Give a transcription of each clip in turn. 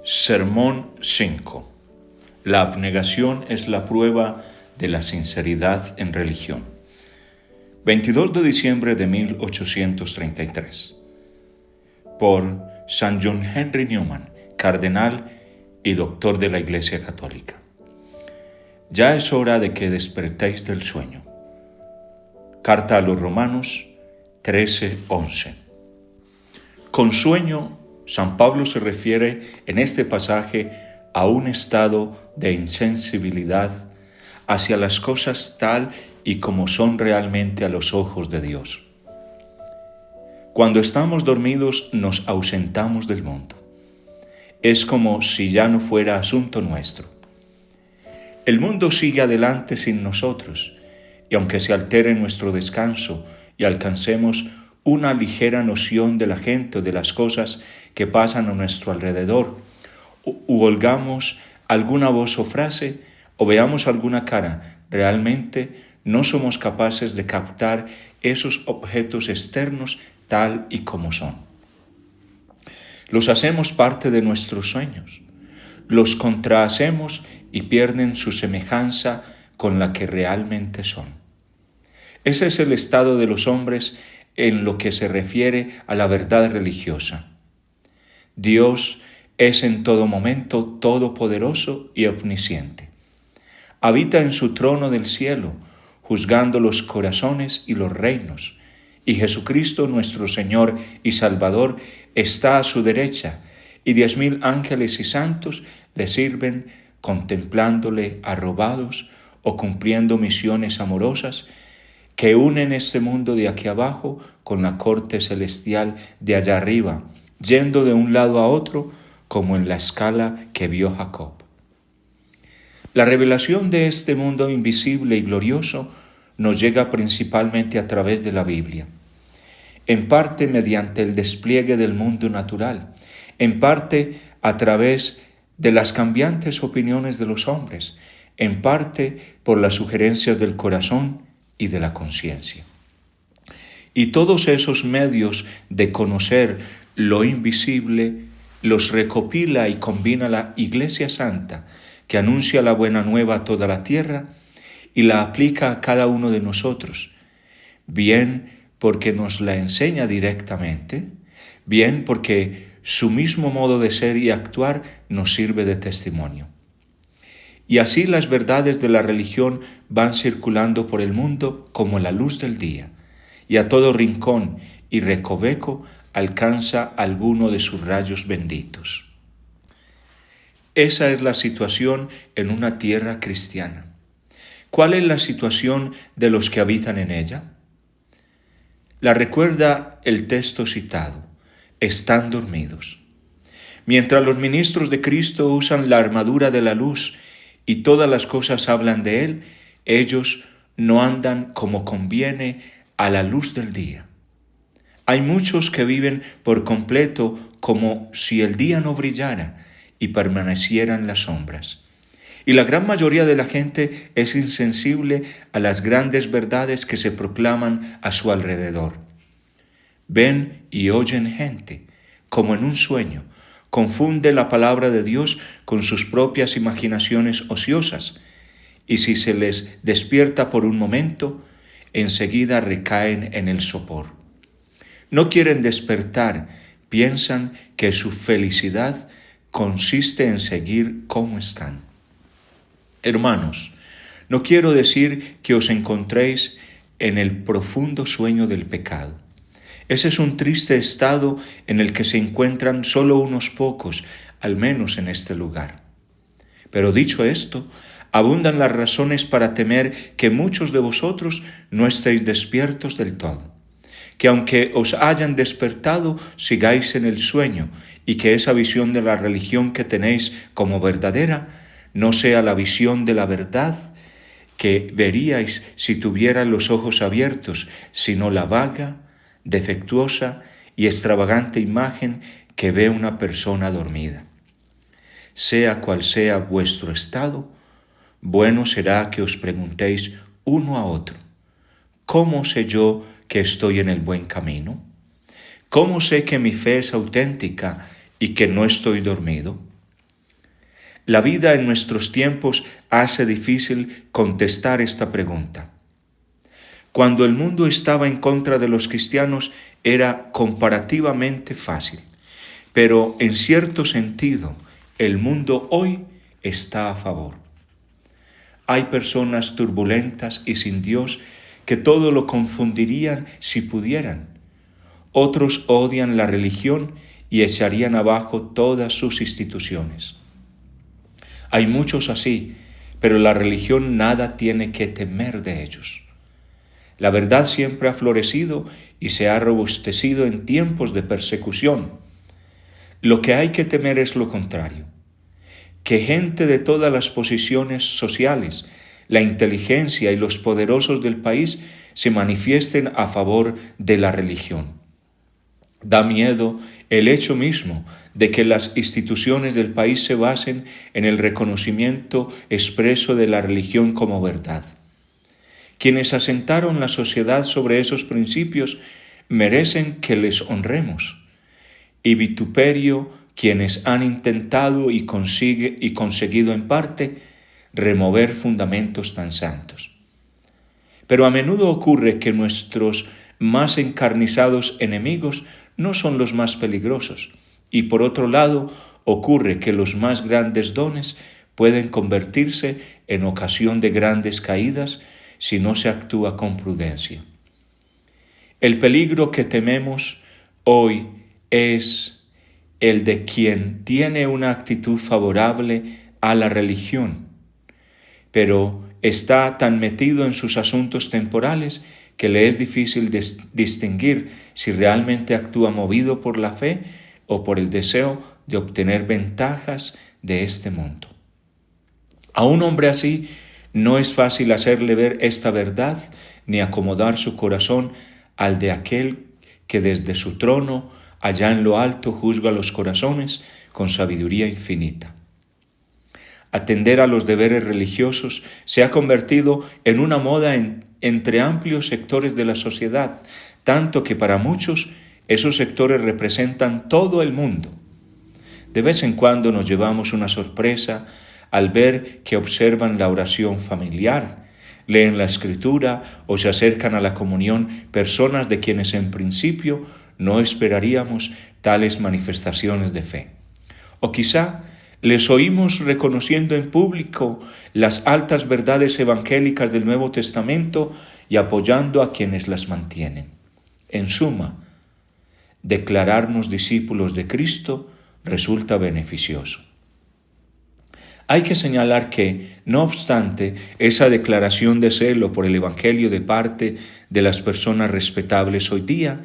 Sermón 5. La abnegación es la prueba de la sinceridad en religión. 22 de diciembre de 1833. Por San John Henry Newman, cardenal y doctor de la Iglesia Católica. Ya es hora de que despertéis del sueño. Carta a los Romanos 13:11. Con sueño, San Pablo se refiere en este pasaje a un estado de insensibilidad hacia las cosas tal y como son realmente a los ojos de Dios. Cuando estamos dormidos nos ausentamos del mundo. Es como si ya no fuera asunto nuestro. El mundo sigue adelante sin nosotros, y aunque se altere nuestro descanso y alcancemos una ligera noción de la gente o de las cosas que pasan a nuestro alrededor, u oigamos alguna voz o frase, o veamos alguna cara, realmente no somos capaces de captar esos objetos externos tal y como son. Los hacemos parte de nuestros sueños, los contrahacemos y pierden su semejanza con la que realmente son. Ese es el estado de los hombres en lo que se refiere a la verdad religiosa. Dios es en todo momento todopoderoso y omnisciente. Habita en su trono del cielo, juzgando los corazones y los reinos, y Jesucristo nuestro Señor y Salvador está a su derecha, y 10,000 ángeles y santos le sirven contemplándole arrobados o cumpliendo misiones amorosas que unen este mundo de aquí abajo con la corte celestial de allá arriba, yendo de un lado a otro como en la escala que vio Jacob. La revelación de este mundo invisible y glorioso nos llega principalmente a través de la Biblia, en parte mediante el despliegue del mundo natural, en parte a través de las cambiantes opiniones de los hombres, en parte por las sugerencias del corazón y de la conciencia. Y todos esos medios de conocer lo invisible los recopila y combina la Iglesia Santa, que anuncia la buena nueva a toda la tierra y la aplica a cada uno de nosotros, bien porque nos la enseña directamente, bien porque su mismo modo de ser y actuar nos sirve de testimonio. Y así las verdades de la religión van circulando por el mundo como la luz del día, y a todo rincón y recoveco alcanza alguno de sus rayos benditos. Esa es la situación en una tierra cristiana. ¿Cuál es la situación de los que habitan en ella? La recuerda el texto citado: están dormidos. Mientras los ministros de Cristo usan la armadura de la luz y todas las cosas hablan de Él, ellos no andan como conviene a la luz del día. Hay muchos que viven por completo como si el día no brillara y permanecieran las sombras. Y la gran mayoría de la gente es insensible a las grandes verdades que se proclaman a su alrededor. Ven y oyen gente, como en un sueño, confunde la palabra de Dios con sus propias imaginaciones ociosas, y si se les despierta por un momento, enseguida recaen en el sopor. No quieren despertar, piensan que su felicidad consiste en seguir como están. Hermanos, no quiero decir que os encontréis en el profundo sueño del pecado. Ese es un triste estado en el que se encuentran solo unos pocos, al menos en este lugar. Pero dicho esto, abundan las razones para temer que muchos de vosotros no estéis despiertos del todo, que aunque os hayan despertado, sigáis en el sueño y que esa visión de la religión que tenéis como verdadera no sea la visión de la verdad que veríais si tuvieran los ojos abiertos, sino la vaga, defectuosa y extravagante imagen que ve una persona dormida. Sea cual sea vuestro estado, bueno será que os preguntéis uno a otro: ¿cómo sé yo que estoy en el buen camino? ¿Cómo sé que mi fe es auténtica y que no estoy dormido? La vida en nuestros tiempos hace difícil contestar esta pregunta. Cuando el mundo estaba en contra de los cristianos era comparativamente fácil, pero en cierto sentido el mundo hoy está a favor. Hay personas turbulentas y sin Dios que todo lo confundirían si pudieran. Otros odian la religión y echarían abajo todas sus instituciones. Hay muchos así, pero la religión nada tiene que temer de ellos. La verdad siempre ha florecido y se ha robustecido en tiempos de persecución. Lo que hay que temer es lo contrario, que gente de todas las posiciones sociales, la inteligencia y los poderosos del país se manifiesten a favor de la religión. Da miedo el hecho mismo de que las instituciones del país se basen en el reconocimiento expreso de la religión como verdad. Quienes asentaron la sociedad sobre esos principios merecen que les honremos, y vituperio quienes han intentado y conseguido en parte remover fundamentos tan santos. Pero a menudo ocurre que nuestros más encarnizados enemigos no son los más peligrosos, y por otro lado ocurre que los más grandes dones pueden convertirse en ocasión de grandes caídas si no se actúa con prudencia. El peligro que tememos hoy es el de quien tiene una actitud favorable a la religión, pero está tan metido en sus asuntos temporales que le es difícil distinguir si realmente actúa movido por la fe o por el deseo de obtener ventajas de este mundo. A un hombre así no es fácil hacerle ver esta verdad ni acomodar su corazón al de aquel que desde su trono allá en lo alto juzga los corazones con sabiduría infinita. Atender a los deberes religiosos se ha convertido en una moda entre amplios sectores de la sociedad, tanto que para muchos esos sectores representan todo el mundo. De vez en cuando nos llevamos una sorpresa al ver que observan la oración familiar, leen la Escritura o se acercan a la comunión personas de quienes en principio no esperaríamos tales manifestaciones de fe. O quizá les oímos reconociendo en público las altas verdades evangélicas del Nuevo Testamento y apoyando a quienes las mantienen. En suma, declararnos discípulos de Cristo resulta beneficioso. Hay que señalar que, no obstante, esa declaración de celo por el Evangelio de parte de las personas respetables hoy día,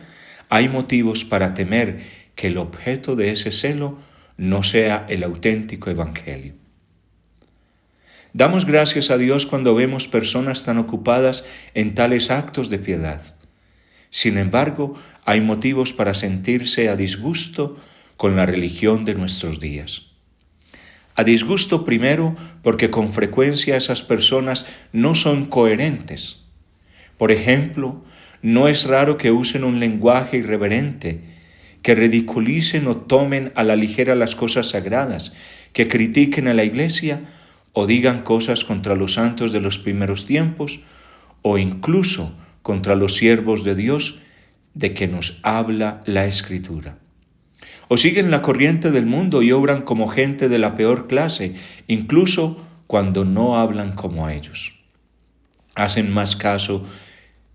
hay motivos para temer que el objeto de ese celo no sea el auténtico Evangelio. Damos gracias a Dios cuando vemos personas tan ocupadas en tales actos de piedad. Sin embargo, hay motivos para sentirse a disgusto con la religión de nuestros días. A disgusto primero porque con frecuencia esas personas no son coherentes. Por ejemplo, no es raro que usen un lenguaje irreverente, que ridiculicen o tomen a la ligera las cosas sagradas, que critiquen a la Iglesia o digan cosas contra los santos de los primeros tiempos o incluso contra los siervos de Dios de que nos habla la Escritura. O siguen la corriente del mundo y obran como gente de la peor clase, incluso cuando no hablan como ellos. Hacen más caso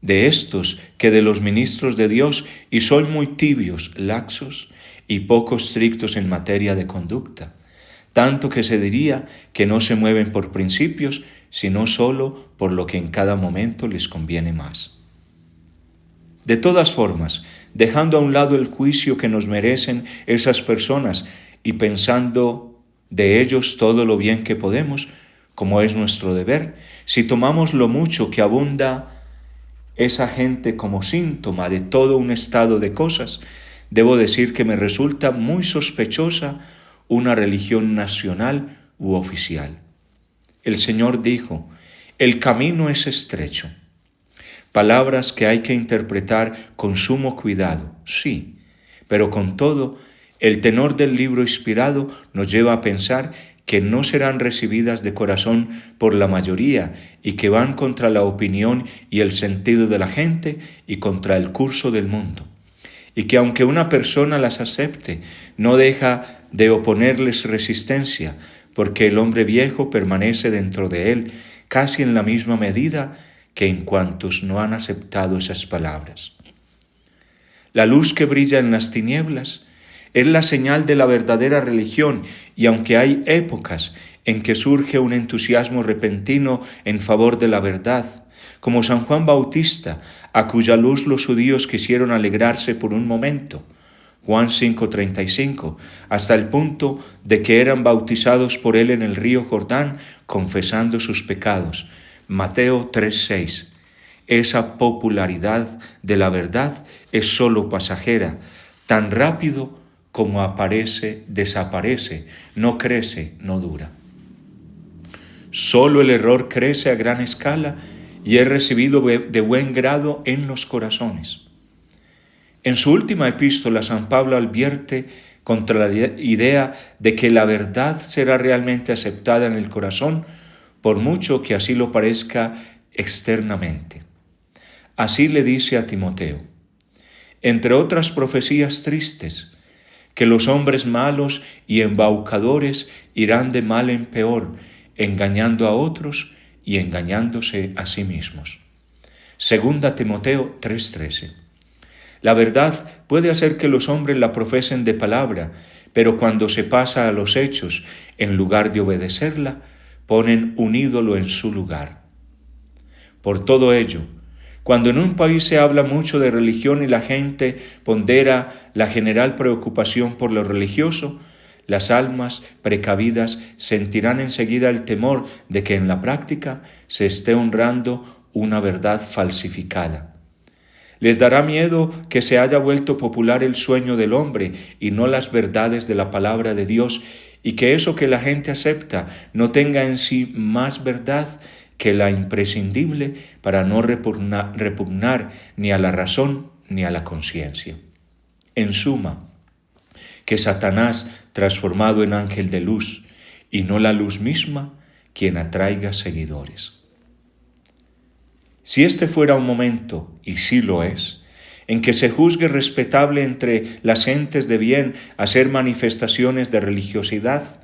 de estos que de los ministros de Dios y son muy tibios, laxos y poco estrictos en materia de conducta, tanto que se diría que no se mueven por principios, sino solo por lo que en cada momento les conviene más. De todas formas, dejando a un lado el juicio que nos merecen esas personas y pensando de ellos todo lo bien que podemos, como es nuestro deber, si tomamos lo mucho que abunda esa gente como síntoma de todo un estado de cosas, debo decir que me resulta muy sospechosa una religión nacional u oficial. El Señor dijo, el camino es estrecho. Palabras que hay que interpretar con sumo cuidado, sí, pero con todo, el tenor del libro inspirado nos lleva a pensar que no serán recibidas de corazón por la mayoría y que van contra la opinión y el sentido de la gente y contra el curso del mundo. Y que aunque una persona las acepte, no deja de oponerles resistencia, porque el hombre viejo permanece dentro de él, casi en la misma medida que en cuantos no han aceptado esas palabras. La luz que brilla en las tinieblas es la señal de la verdadera religión, y aunque hay épocas en que surge un entusiasmo repentino en favor de la verdad, como San Juan Bautista, a cuya luz los judíos quisieron alegrarse por un momento, Juan 5:35, hasta el punto de que eran bautizados por él en el río Jordán, confesando sus pecados, Mateo 3:6. Esa popularidad de la verdad es sólo pasajera, tan rápido como aparece, desaparece, no crece, no dura. Solo el error crece a gran escala y es recibido de buen grado en los corazones. En su última epístola, San Pablo advierte contra la idea de que la verdad será realmente aceptada en el corazón, por mucho que así lo parezca externamente. Así le dice a Timoteo: entre otras profecías tristes, que los hombres malos y embaucadores irán de mal en peor, engañando a otros y engañándose a sí mismos. Segunda Timoteo 3:13. La verdad puede hacer que los hombres la profesen de palabra, pero cuando se pasa a los hechos, en lugar de obedecerla, ponen un ídolo en su lugar. Por todo ello, cuando en un país se habla mucho de religión y la gente pondera la general preocupación por lo religioso, las almas precavidas sentirán enseguida el temor de que en la práctica se esté honrando una verdad falsificada. Les dará miedo que se haya vuelto popular el sueño del hombre y no las verdades de la palabra de Dios, y que eso que la gente acepta no tenga en sí más verdad que la imprescindible para no repugnar ni a la razón ni a la conciencia. En suma, que Satanás transformado en ángel de luz, y no la luz misma, quien atraiga seguidores. Si este fuera un momento, y sí lo es, en que se juzgue respetable entre las gentes de bien hacer manifestaciones de religiosidad,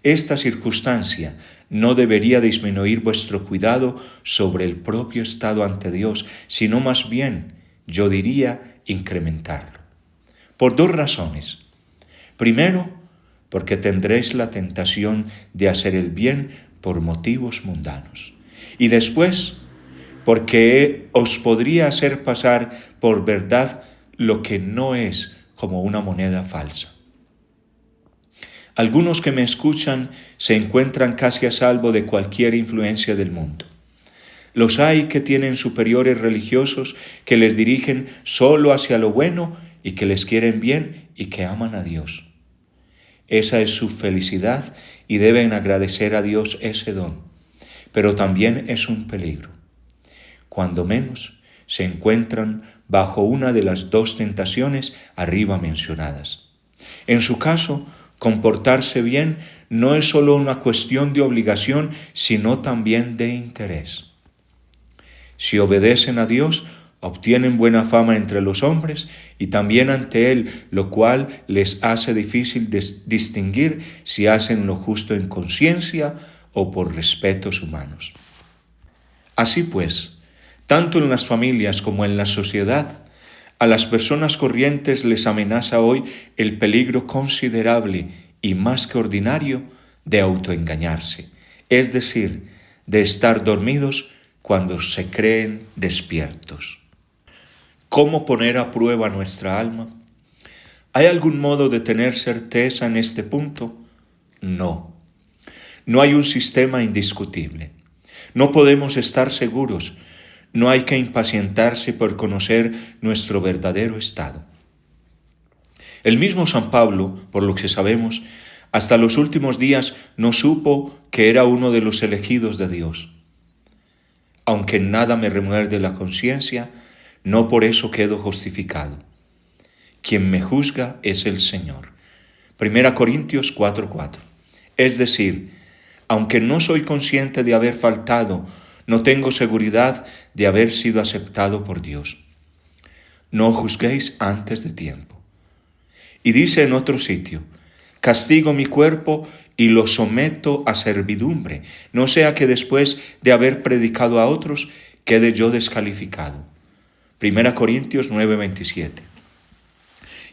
esta circunstancia no debería disminuir vuestro cuidado sobre el propio estado ante Dios, sino más bien, yo diría, incrementarlo. Por dos razones. Primero, porque tendréis la tentación de hacer el bien por motivos mundanos. Y después, porque os podría hacer pasar por verdad lo que no es, como una moneda falsa. Algunos que me escuchan se encuentran casi a salvo de cualquier influencia del mundo. Los hay que tienen superiores religiosos que les dirigen solo hacia lo bueno y que les quieren bien y que aman a Dios. Esa es su felicidad y deben agradecer a Dios ese don, pero también es un peligro. Cuando menos se encuentran bajo una de las dos tentaciones arriba mencionadas. En su caso, comportarse bien no es solo una cuestión de obligación, sino también de interés. Si obedecen a Dios, obtienen buena fama entre los hombres y también ante Él, lo cual les hace difícil distinguir si hacen lo justo en conciencia o por respetos humanos. Así pues, tanto en las familias como en la sociedad, a las personas corrientes les amenaza hoy el peligro considerable y más que ordinario de autoengañarse, es decir, de estar dormidos cuando se creen despiertos. ¿Cómo poner a prueba nuestra alma? ¿Hay algún modo de tener certeza en este punto? No. No hay un sistema indiscutible. No podemos estar seguros. No hay que impacientarse por conocer nuestro verdadero estado. El mismo San Pablo, por lo que sabemos, hasta los últimos días no supo que era uno de los elegidos de Dios. Aunque en nada me remuerde la conciencia, no por eso quedo justificado. Quien me juzga es el Señor. 1 Corintios 4:4. Es decir, aunque no soy consciente de haber faltado, no tengo seguridad de haber sido aceptado por Dios. No juzguéis antes de tiempo. Y dice en otro sitio, castigo mi cuerpo y lo someto a servidumbre, no sea que después de haber predicado a otros, quede yo descalificado. 1 Corintios 9:27.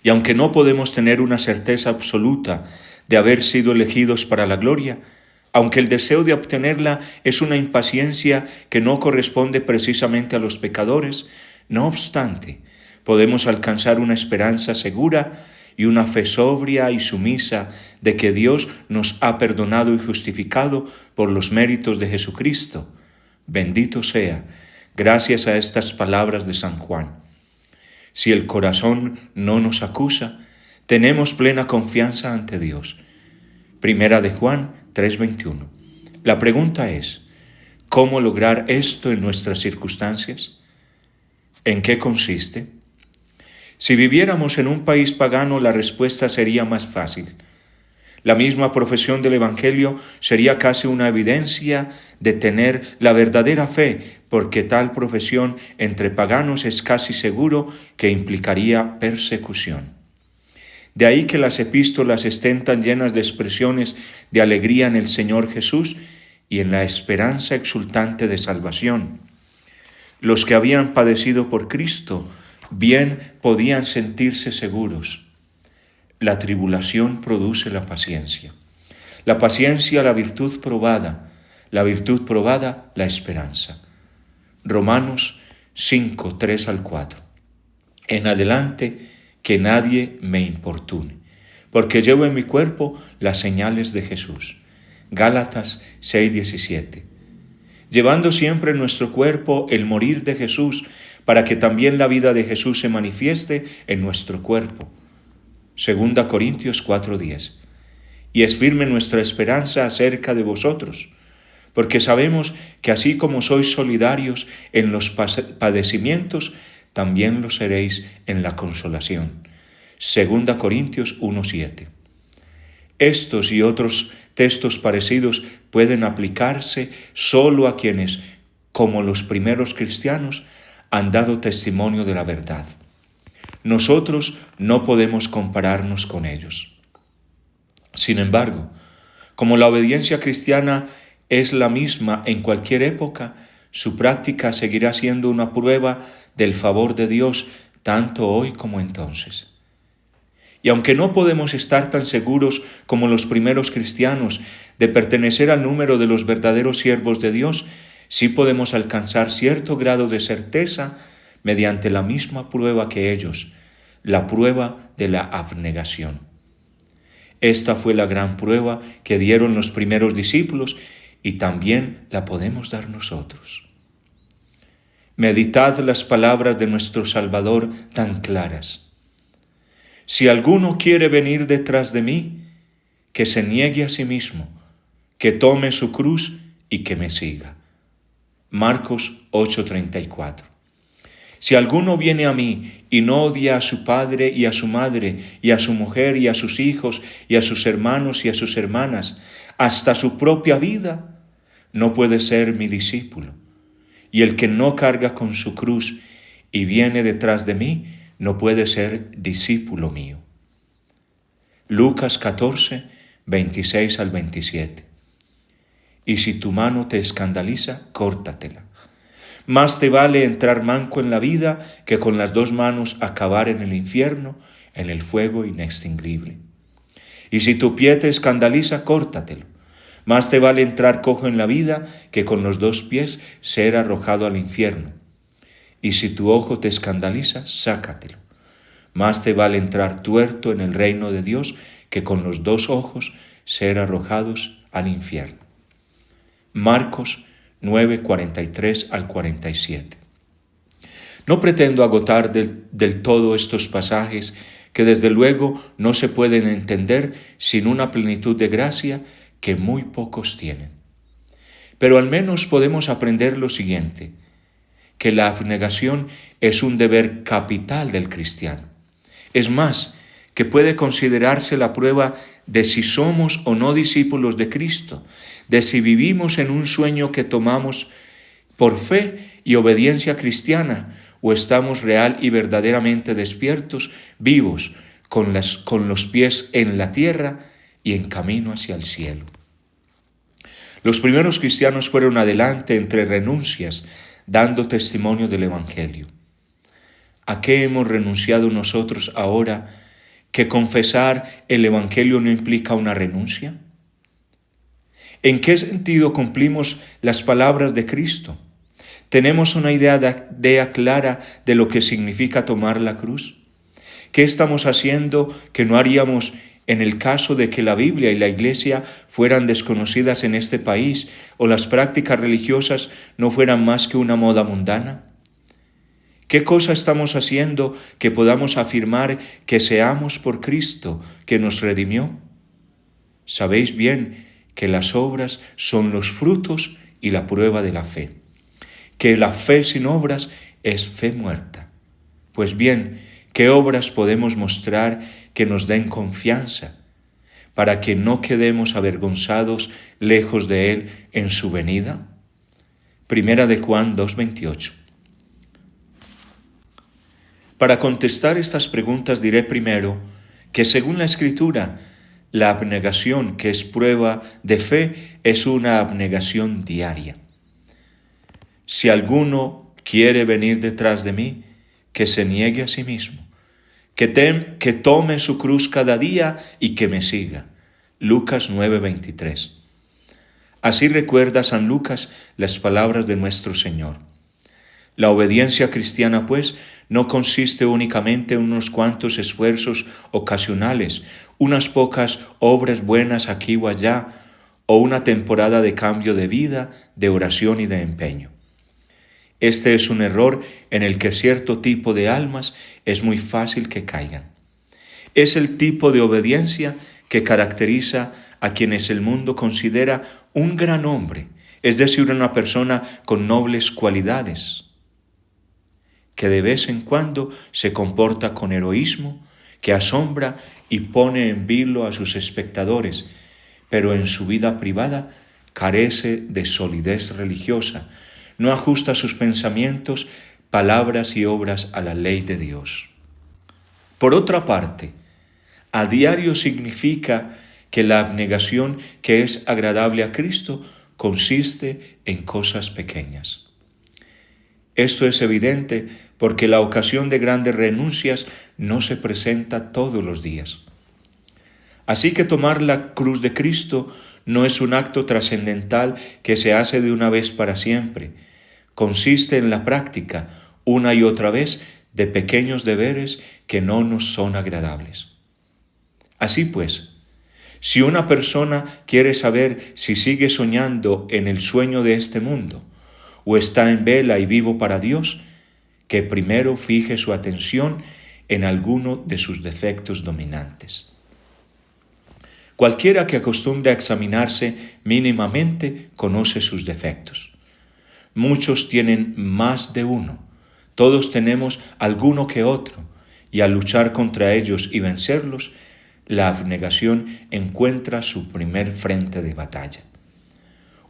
Y aunque no podemos tener una certeza absoluta de haber sido elegidos para la gloria, aunque el deseo de obtenerla es una impaciencia que no corresponde precisamente a los pecadores, no obstante, podemos alcanzar una esperanza segura y una fe sobria y sumisa de que Dios nos ha perdonado y justificado por los méritos de Jesucristo. Bendito sea, gracias a estas palabras de San Juan. Si el corazón no nos acusa, tenemos plena confianza ante Dios. Primera de Juan 3:21. La pregunta es, ¿cómo lograr esto en nuestras circunstancias? ¿En qué consiste? Si viviéramos en un país pagano, la respuesta sería más fácil. La misma profesión del Evangelio sería casi una evidencia de tener la verdadera fe, porque tal profesión entre paganos es casi seguro que implicaría persecución. De ahí que las epístolas estén tan llenas de expresiones de alegría en el Señor Jesús y en la esperanza exultante de salvación. Los que habían padecido por Cristo bien podían sentirse seguros. La tribulación produce la paciencia. La paciencia, la virtud probada. La virtud probada, la esperanza. Romanos 5, 3-4. En adelante, que nadie me importune, porque llevo en mi cuerpo las señales de Jesús. Gálatas 6:17. Llevando siempre en nuestro cuerpo el morir de Jesús, para que también la vida de Jesús se manifieste en nuestro cuerpo. 2 Corintios 4:10. Y es firme nuestra esperanza acerca de vosotros, porque sabemos que así como sois solidarios en los padecimientos, también lo seréis en la consolación. 2 Corintios 1:7. Estos y otros textos parecidos pueden aplicarse solo a quienes, como los primeros cristianos, han dado testimonio de la verdad. Nosotros no podemos compararnos con ellos. Sin embargo, como la obediencia cristiana es la misma en cualquier época, su práctica seguirá siendo una prueba del favor de Dios tanto hoy como entonces. Y aunque no podemos estar tan seguros como los primeros cristianos de pertenecer al número de los verdaderos siervos de Dios, sí podemos alcanzar cierto grado de certeza mediante la misma prueba que ellos, la prueba de la abnegación. Esta fue la gran prueba que dieron los primeros discípulos y también la podemos dar nosotros. Meditad las palabras de nuestro Salvador tan claras. Si alguno quiere venir detrás de mí, que se niegue a sí mismo, que tome su cruz y que me siga. Marcos 8:34. Si alguno viene a mí y no odia a su padre y a su madre y a su mujer y a sus hijos y a sus hermanos y a sus hermanas, hasta su propia vida, no puede ser mi discípulo. Y el que no carga con su cruz y viene detrás de mí, no puede ser discípulo mío. Lucas 14, 26-27. Y si tu mano te escandaliza, córtatela. Más te vale entrar manco en la vida que con las dos manos acabar en el infierno, en el fuego inextinguible. Y si tu pie te escandaliza, córtatelo. Más te vale entrar cojo en la vida que con los dos pies ser arrojado al infierno. Y si tu ojo te escandaliza, sácatelo. Más te vale entrar tuerto en el reino de Dios que con los dos ojos ser arrojados al infierno. Marcos 9:43-47. No pretendo agotar del todo estos pasajes que desde luego no se pueden entender sin una plenitud de gracia que muy pocos tienen. Pero al menos podemos aprender lo siguiente, que la abnegación es un deber capital del cristiano. Es más, que puede considerarse la prueba de si somos o no discípulos de Cristo, de si vivimos en un sueño que tomamos por fe y obediencia cristiana, o estamos real y verdaderamente despiertos, vivos, con los pies en la tierra y en camino hacia el cielo. Los primeros cristianos fueron adelante entre renuncias, dando testimonio del Evangelio. ¿A qué hemos renunciado nosotros ahora que confesar el Evangelio no implica una renuncia? ¿En qué sentido cumplimos las palabras de Cristo? ¿Tenemos una idea clara de lo que significa tomar la cruz? ¿Qué estamos haciendo que no haríamos en el caso de que la Biblia y la Iglesia fueran desconocidas en este país o las prácticas religiosas no fueran más que una moda mundana? ¿Qué cosa estamos haciendo que podamos afirmar que seamos por Cristo que nos redimió? Sabéis bien que las obras son los frutos y la prueba de la fe, que la fe sin obras es fe muerta. Pues bien, ¿qué obras podemos mostrar que nos den confianza para que no quedemos avergonzados lejos de Él en su venida? Primera de Juan 2:28. Para contestar estas preguntas diré primero que según la Escritura, la abnegación, que es prueba de fe, es una abnegación diaria. Si alguno quiere venir detrás de mí, que se niegue a sí mismo, que tome su cruz cada día y que me siga. Lucas 9:23. Así recuerda San Lucas las palabras de nuestro Señor. La obediencia cristiana, pues, no consiste únicamente en unos cuantos esfuerzos ocasionales, unas pocas obras buenas aquí o allá, o una temporada de cambio de vida, de oración y de empeño. Este es un error en el que cierto tipo de almas es muy fácil que caigan. Es el tipo de obediencia que caracteriza a quienes el mundo considera un gran hombre, es decir, una persona con nobles cualidades, que de vez en cuando se comporta con heroísmo, que asombra y pone en vilo a sus espectadores, pero en su vida privada carece de solidez religiosa, no ajusta sus pensamientos, palabras y obras a la ley de Dios. Por otra parte, a diario significa que la abnegación que es agradable a Cristo consiste en cosas pequeñas. Esto es evidente porque la ocasión de grandes renuncias no se presenta todos los días. Así que tomar la cruz de Cristo no es un acto trascendental que se hace de una vez para siempre. Consiste en la práctica, una y otra vez, de pequeños deberes que no nos son agradables. Así pues, si una persona quiere saber si sigue soñando en el sueño de este mundo o está en vela y vivo para Dios, que primero fije su atención en alguno de sus defectos dominantes. Cualquiera que acostumbre a examinarse mínimamente conoce sus defectos. Muchos tienen más de uno, todos tenemos alguno que otro, y al luchar contra ellos y vencerlos, la abnegación encuentra su primer frente de batalla.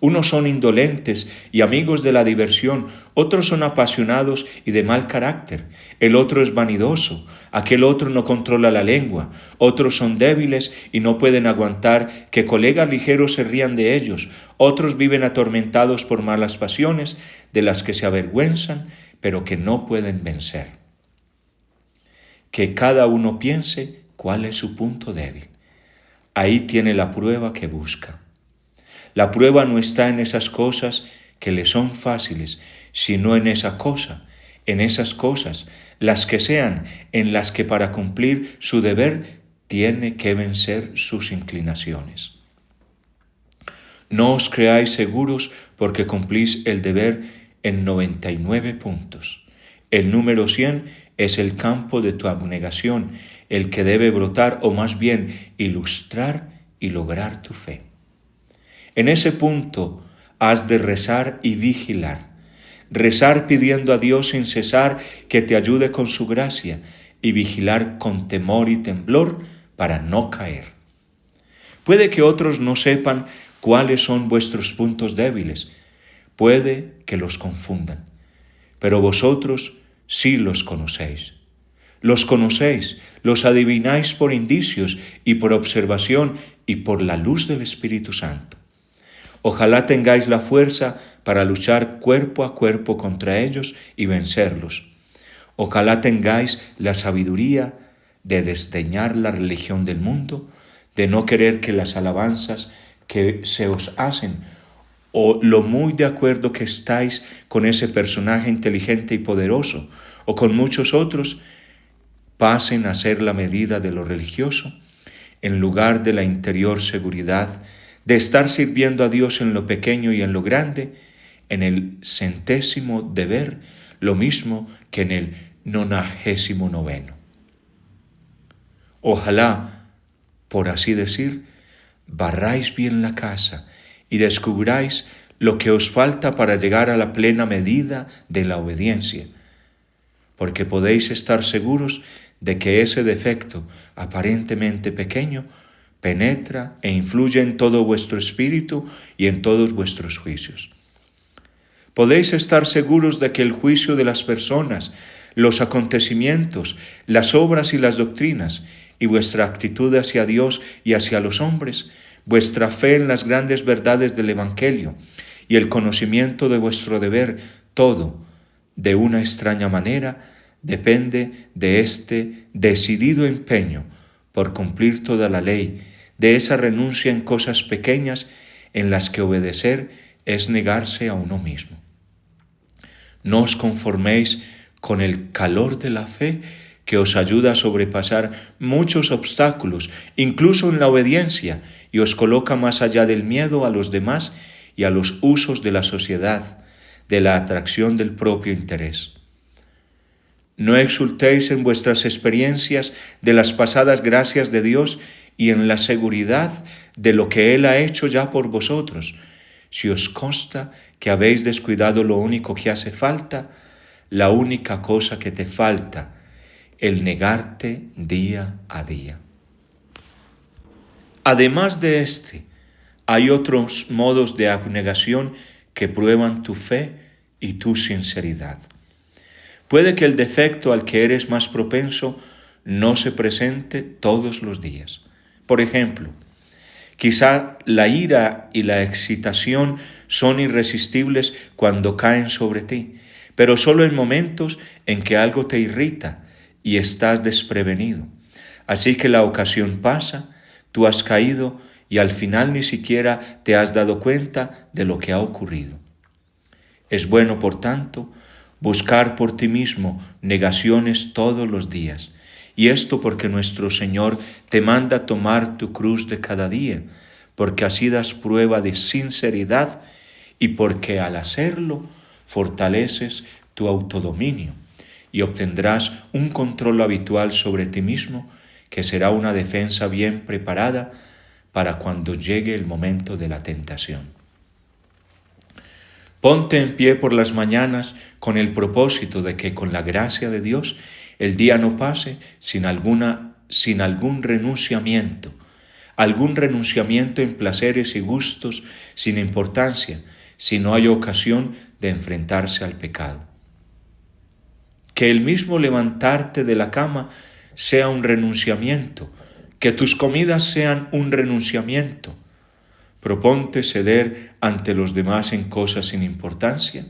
Unos son indolentes y amigos de la diversión, otros son apasionados y de mal carácter, el otro es vanidoso, aquel otro no controla la lengua, otros son débiles y no pueden aguantar que colegas ligeros se rían de ellos, otros viven atormentados por malas pasiones de las que se avergüenzan, pero que no pueden vencer. Que cada uno piense cuál es su punto débil. Ahí tiene la prueba que busca. La prueba no está en esas cosas que le son fáciles, sino en esa cosa, en esas cosas, las que sean, en las que para cumplir su deber tiene que vencer sus inclinaciones. No os creáis seguros porque cumplís el deber en 99 puntos. El número 100 es el campo de tu abnegación, el que debe brotar o más bien ilustrar y lograr tu fe. En ese punto has de rezar y vigilar. Rezar pidiendo a Dios sin cesar que te ayude con su gracia y vigilar con temor y temblor para no caer. Puede que otros no sepan cuáles son vuestros puntos débiles, puede que los confundan, pero vosotros sí los conocéis. Los conocéis, los adivináis por indicios y por observación y por la luz del Espíritu Santo. Ojalá tengáis la fuerza para luchar cuerpo a cuerpo contra ellos y vencerlos. Ojalá tengáis la sabiduría de desdeñar la religión del mundo, de no querer que las alabanzas que se os hacen o lo muy de acuerdo que estáis con ese personaje inteligente y poderoso o con muchos otros, pasen a ser la medida de lo religioso, en lugar de la interior seguridad de estar sirviendo a Dios en lo pequeño y en lo grande, en el 100º deber, lo mismo que en el 99º. Ojalá, por así decir, barráis bien la casa y descubráis lo que os falta para llegar a la plena medida de la obediencia, porque podéis estar seguros de que ese defecto aparentemente pequeño penetra e influye en todo vuestro espíritu y en todos vuestros juicios. Podéis estar seguros de que el juicio de las personas, los acontecimientos, las obras y las doctrinas, y vuestra actitud hacia Dios y hacia los hombres, vuestra fe en las grandes verdades del Evangelio y el conocimiento de vuestro deber, todo, de una extraña manera, depende de este decidido empeño por cumplir toda la ley, de esa renuncia en cosas pequeñas en las que obedecer es negarse a uno mismo. No os conforméis con el calor de la fe que os ayuda a sobrepasar muchos obstáculos, incluso en la obediencia, y os coloca más allá del miedo a los demás y a los usos de la sociedad, de la atracción del propio interés. No exultéis en vuestras experiencias de las pasadas gracias de Dios y en la seguridad de lo que Él ha hecho ya por vosotros. Si os consta que habéis descuidado lo único que hace falta, la única cosa que te falta, el negarte día a día. Además de este, hay otros modos de abnegación que prueban tu fe y tu sinceridad. Puede que el defecto al que eres más propenso no se presente todos los días. Por ejemplo, quizá la ira y la excitación son irresistibles cuando caen sobre ti, pero solo en momentos en que algo te irrita y estás desprevenido. Así que la ocasión pasa, tú has caído y al final ni siquiera te has dado cuenta de lo que ha ocurrido. Es bueno, por tanto, buscar por ti mismo negaciones todos los días. Y esto porque nuestro Señor te manda tomar tu cruz de cada día, porque así das prueba de sinceridad y porque al hacerlo fortaleces tu autodominio y obtendrás un control habitual sobre ti mismo que será una defensa bien preparada para cuando llegue el momento de la tentación. Ponte en pie por las mañanas con el propósito de que con la gracia de Dios el día no pase sin algún renunciamiento en placeres y gustos sin importancia, si no hay ocasión de enfrentarse al pecado. Que el mismo levantarte de la cama sea un renunciamiento, que tus comidas sean un renunciamiento. Proponte ceder ante los demás en cosas sin importancia,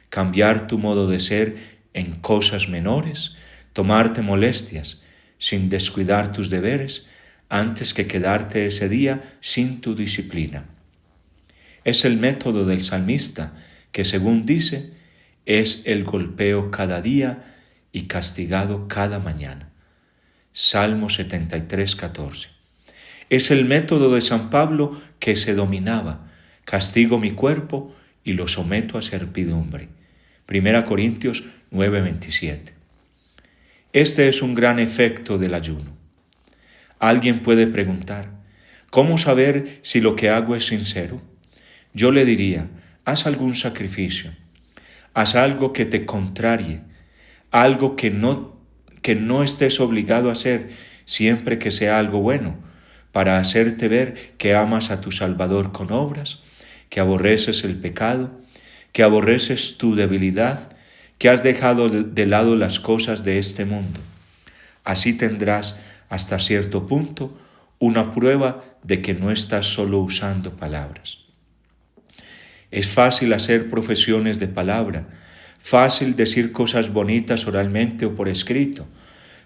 cambiar tu modo de ser en cosas menores, tomarte molestias sin descuidar tus deberes antes que quedarte ese día sin tu disciplina. Es el método del salmista que, según dice, es el golpeo cada día y castigado cada mañana. Salmo 73:14. Es el método de San Pablo que se dominaba. Castigo mi cuerpo y lo someto a servidumbre. 1 Corintios 9:27. Este es un gran efecto del ayuno. Alguien puede preguntar, ¿cómo saber si lo que hago es sincero? Yo le diría, haz algún sacrificio, haz algo que te contrarie, algo que no estés obligado a hacer siempre que sea algo bueno, para hacerte ver que amas a tu Salvador con obras, que aborreces el pecado, que aborreces tu debilidad, que has dejado de lado las cosas de este mundo. Así tendrás hasta cierto punto una prueba de que no estás solo usando palabras. Es fácil hacer profesiones de palabra, fácil decir cosas bonitas oralmente o por escrito,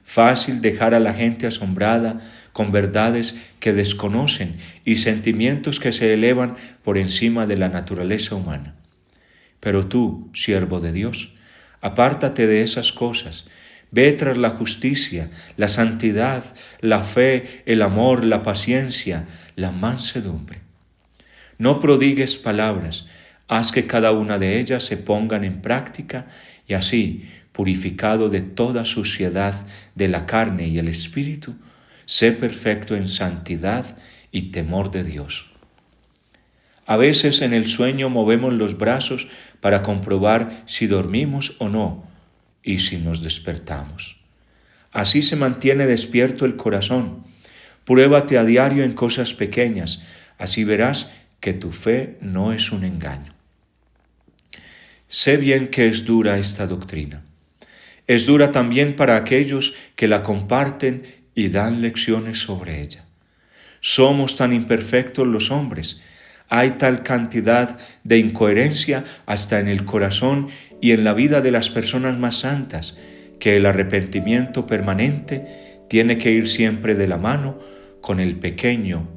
fácil dejar a la gente asombrada con verdades que desconocen y sentimientos que se elevan por encima de la naturaleza humana. Pero tú, siervo de Dios, apártate de esas cosas, ve tras la justicia, la santidad, la fe, el amor, la paciencia, la mansedumbre. No prodigues palabras, haz que cada una de ellas se pongan en práctica y así, purificado de toda suciedad de la carne y el espíritu, sé perfecto en santidad y temor de Dios. A veces en el sueño movemos los brazos para comprobar si dormimos o no y si nos despertamos. Así se mantiene despierto el corazón. Pruébate a diario en cosas pequeñas, así verás que tu fe no es un engaño. Sé bien que es dura esta doctrina. Es dura también para aquellos que la comparten y dan lecciones sobre ella. Somos tan imperfectos los hombres, hay tal cantidad de incoherencia hasta en el corazón y en la vida de las personas más santas, que el arrepentimiento permanente tiene que ir siempre de la mano con el empeño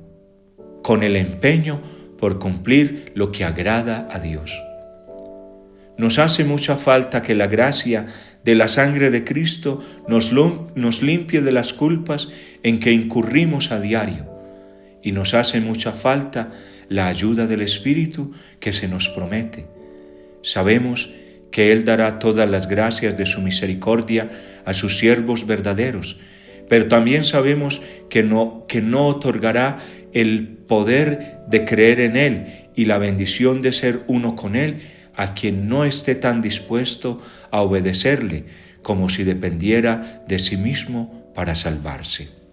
por cumplir lo que agrada a Dios. Nos hace mucha falta que la gracia de la sangre de Cristo nos limpie de las culpas en que incurrimos a diario, y nos hace mucha falta la ayuda del Espíritu que se nos promete. Sabemos que Él dará todas las gracias de su misericordia a sus siervos verdaderos, pero también sabemos que no otorgará el poder de creer en Él y la bendición de ser uno con Él a quien no esté tan dispuesto a obedecerle como si dependiera de sí mismo para salvarse.